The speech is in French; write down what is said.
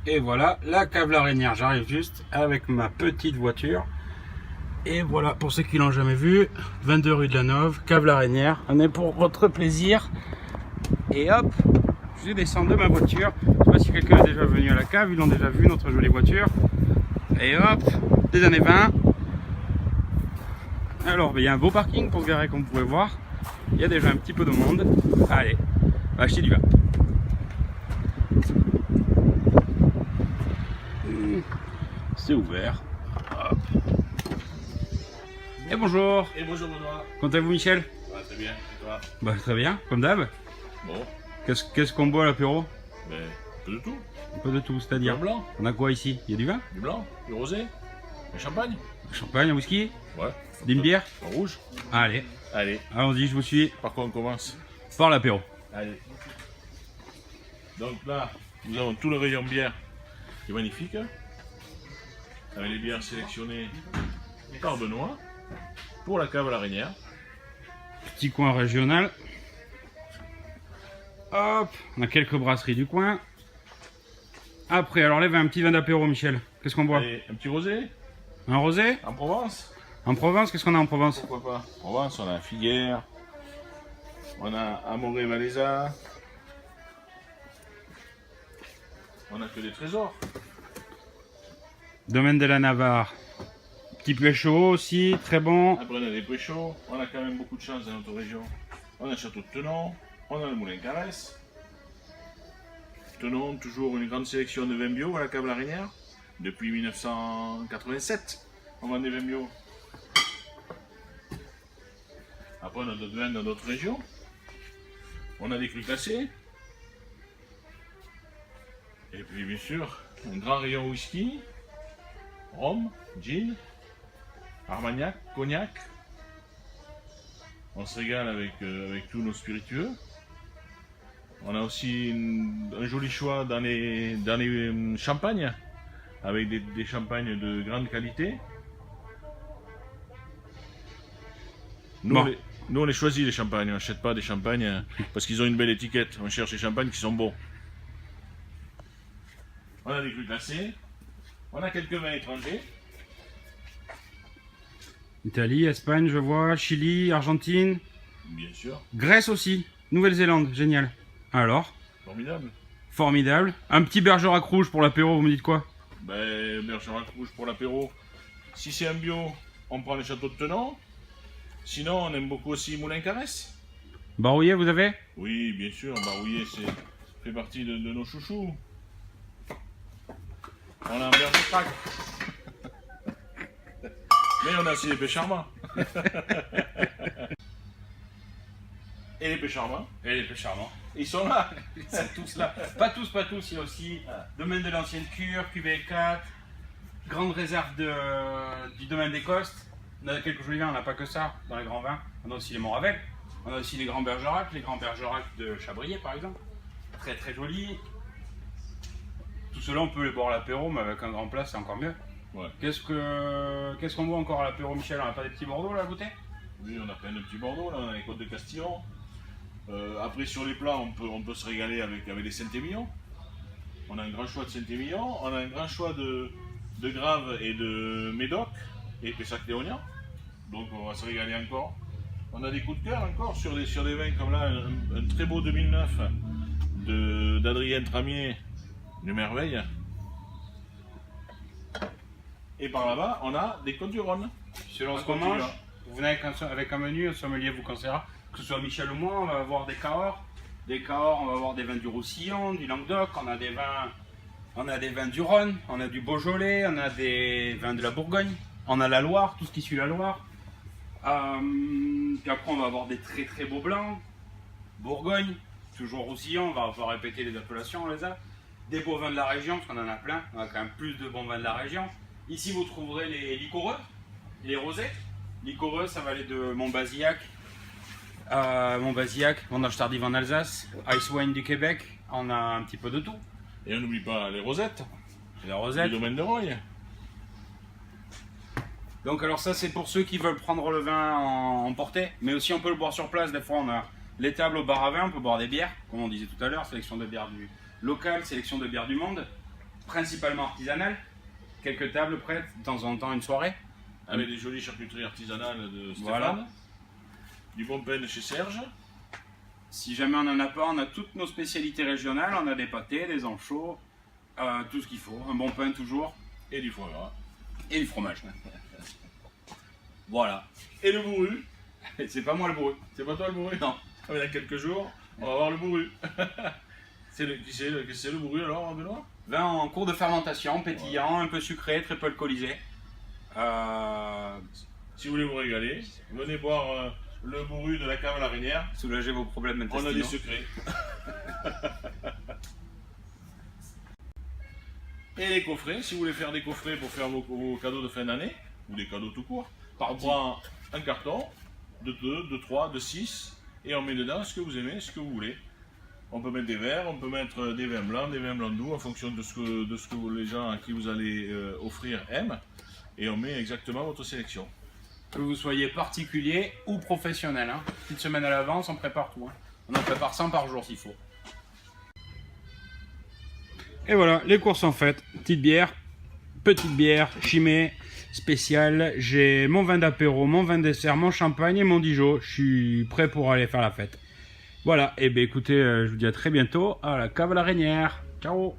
Et voilà, la cave La Reynière, j'arrive juste avec ma petite voiture. Et voilà, pour ceux qui l'ont jamais vu, 22 rue de la Nove, cave La Reynière. On est pour votre plaisir. Et hop, je descends de ma voiture. Je sais pas si quelqu'un est déjà venu à la cave, ils l'ont déjà vu, notre jolie voiture. Et hop, des années 20. Alors, il y a un beau parking pour se garer comme vous pouvez voir. Il y a déjà un petit peu de monde. Allez, on va acheter du vin. C'est ouvert. Hop. Et bonjour. Et bonjour Benoît. Comment allez-vous Michel? Très bien, et toi? Bah très bien, comme d'hab. Bon, Qu'est-ce qu'on boit à l'apéro? ben, peu de tout. Un peu de tout, c'est-à-dire. Du blanc, On a quoi ici? Il y a du vin? du blanc, du rosé, du champagne. Champagne, un whisky? Ouais. D'une bière? Un rouge. Allez, Allez, allons-y, je vous suis. par quoi on commence? Par l'apéro. Allez. Donc là, nous avons tout le rayon bière qui est magnifique. Avec les bières sélectionnées par Benoît pour la cave à la Reynière. Petit coin régional. Hop, on a quelques brasseries du coin. Après, alors là, il y a un petit vin d'apéro, Michel. Qu'est-ce qu'on boit? Allez, un petit rosé Un rosé? en Provence. En Provence, qu'est-ce qu'on a en Provence? Pourquoi pas? En Provence, on a Figuère, on a Amoré Valéza, on a que des trésors. Domaine de la Navarre. Petit pécho aussi, très bon. Après, on a des Préchauds, on a quand même beaucoup de chance dans notre région. On a le château de Tenon, on a le moulin Carès. Tenon, toujours une grande sélection de vins bio à la cave La Reynière. Depuis 1987, on vend des vins bio. Après, on a d'autres vins dans d'autres régions. On a des crus classés. Et puis, bien sûr, un grand rayon whisky, rhum, gin, armagnac, cognac. On se régale avec tous nos spiritueux. On a aussi un joli choix dans les champagnes, avec des champagnes de grande qualité. Nous, Bon. nous, on les choisit les champagnes, on n'achète pas des champagnes parce qu'ils ont une belle étiquette. On cherche les champagnes qui sont bons. On a des crus classés, on a quelques vins étrangers. Italie, Espagne, je vois, Chili, Argentine, Bien sûr, Grèce aussi, Nouvelle-Zélande, génial. Alors, formidable. formidable. Un petit Bergerac rouge pour l'apéro, vous me dites quoi? Ben, Bergerac rouge pour l'apéro. Si c'est un bio, on prend les châteaux de Tenon. Sinon, on aime beaucoup aussi Moulin Carès. Barouillet, vous avez? Oui, bien sûr, Barouillet, fait partie de nos chouchous. On a un Bergerac. Mais on a aussi les Pécharmants. Et les Pécharmants, Et les charmants. ils sont là. Ils sont tous là. Pas tous, il y a aussi domaine de l'ancienne cure, QV4, grande réserve du domaine des Costes. On a quelques jolis vins, on n'a pas que ça dans les grands vins. On a aussi les Montravel, on a aussi les grands Bergerac de Chabrier par exemple. Très très jolis. Tout cela on peut les boire à l'apéro, mais avec un grand plat c'est encore mieux. Ouais. Qu'est-ce qu'on boit encore à l'apéro, Michel? On n'a pas des petits Bordeaux là à goûter? Oui, on a plein de petits Bordeaux, là, on a les Côtes de Castillon. Après, sur les plats, on peut se régaler avec des Saint-Émilion. On a un grand choix de Saint-Émilion, on a un grand choix de Graves et de Médoc et Pessac-Léognan. Donc, on va se régaler encore. On a des coups de cœur encore sur des vins comme là, un très beau 2009 d'Adrien Tramier, une merveille. Et par là-bas, on a des Côtes du Rhône. Selon ce Un qu'on continent. mange, vous venez avec un menu, un sommelier vous conseillera. Que ce soit Michel ou moi, on va avoir des Cahors. Des Cahors, on va avoir des vins du Roussillon, du Languedoc, on a des vins du Rhône, on a du Beaujolais, on a des vins de la Bourgogne, on a la Loire, tout ce qui suit la Loire. Puis après, on va avoir des très très beaux blancs. Bourgogne, toujours Roussillon, on va répéter les appellations, on les a. Des beaux vins de la région, parce qu'on en a plein, on a quand même plus de bons vins de la région. Ici, vous trouverez les liquoreux, les rosés. Liquoreux, ça va aller de Montbazillac, Vendange tardive en Alsace, Ice Wine du Québec, on a un petit peu de tout. Et on n'oublie pas les rosettes, Les du rosettes. domaine de Roye. Donc alors ça c'est pour ceux qui veulent prendre le vin en portée, mais aussi on peut le boire sur place. Des fois on a les tables au bar à vin, on peut boire des bières, comme on disait tout à l'heure, sélection de bières du local, sélection de bières du monde. principalement artisanales. Quelques tables prêtes, de temps en temps une soirée. Avec des jolies charcuteries artisanales de Stéphane. Voilà. Du bon pain de chez Serge. Si jamais on n'en a pas, on a toutes nos spécialités régionales. On a des pâtés, des anchois, tout ce qu'il faut. Un bon pain toujours. Et du foie gras. Et du fromage. Voilà. Et le bourru. C'est pas moi le bourru. C'est pas toi le bourru? Non. Ah, mais dans quelques jours, on va voir le bourru. Qui c'est le bourru alors, Benoît? Vin en cours de fermentation, pétillant, un peu sucré, très peu alcoolisé. Si vous voulez vous régaler, venez boire le bourru de la cave à la Reynière. Soulagez vos problèmes On a intestinaux. des secrets. Et les coffrets, si vous voulez faire des coffrets pour faire vos cadeaux de fin d'année, ou des cadeaux tout court, on prend un carton de 2, de 3, de 6, et on met dedans ce que vous aimez, ce que vous voulez. On peut mettre des verres, on peut mettre des vins blancs doux, en fonction de ce que les gens à qui vous allez offrir aiment, et on met exactement votre sélection. Que vous soyez particulier ou professionnel. Hein. Petite semaine à l'avance, on prépare tout. Hein. On en prépare 100 par jour s'il faut. Et voilà, les courses sont faites. Petite bière, chimée, spéciale. J'ai mon vin d'apéro, mon vin de dessert, mon champagne et mon Dijon. Je suis prêt pour aller faire la fête. Voilà, et bien écoutez, je vous dis à très bientôt à la cave à la Reynière. Ciao!